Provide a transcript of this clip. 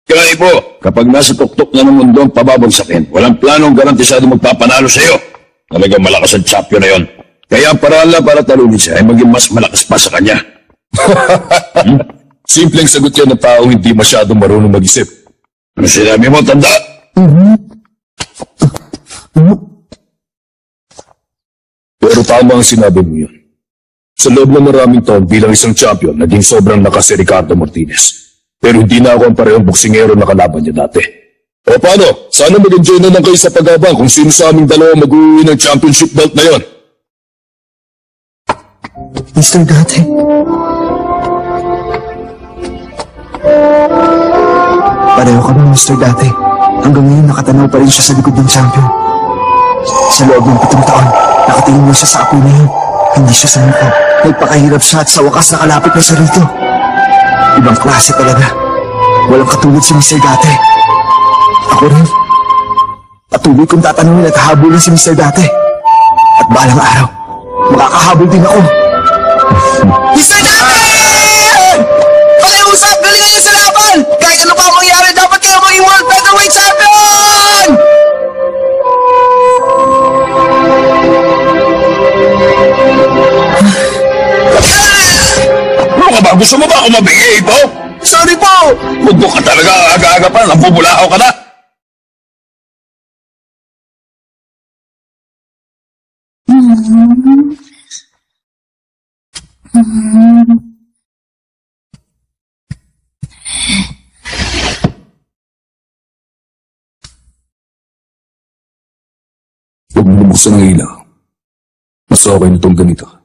Kaya Ibo, kapag nasa tuktok na ng mundo ang pababagsakin, walang planong garantisado magpapanalo sa iyo. Talagang malakas ang champion na yon. Kaya ang paraan lang para talunin siya ay maging mas malakas pa sa kanya. Simpleng sagot yan ng taong hindi masyadong marunong mag-isip. Ano sinabi mo, tanda? Pero tama ang sinabi mo yun. Sa loob ng maraming taon bilang isang champion, naging sobrang lakas si Ricardo Martinez. Pero hindi na ako ang parehong boksingero na kalaban niya dati. O paano? Sana mag-enjoy na lang kayo sa pag-abang kung sino sa aming dalawa mag-uwi ng championship belt na yon. Mr. Date. Pareho kami, Mr. Date. Hanggang ngayon nakatanaw pa rin siya sa likod ng champion. Sa loob ng 7 taon, nakatingin na siya sa apoy na yun. Hindi siya sumuko. Nagpakahirap siya at sa wakas nakalapit na siya rito. Ibang klase talaga. Walang katulad si Mr. Date. Ako rin. Patuloy kong tatanungin at hahabulin si Mr. Date. At balang araw, makakahabol din ako. Mr. Date! Pakiusap! Galingan niyo sa laban! Kahit ano pa mangyari, dapat kayo maging World Featherweight Champion! Ano ka ba? Gusto mo ba ako mabigay ito? Sorry po! Mundo ka talaga, aga-aga pa, nabubulakaw ka na. Huwag mo buksan ang ilaw. Mas okay na itong ganito.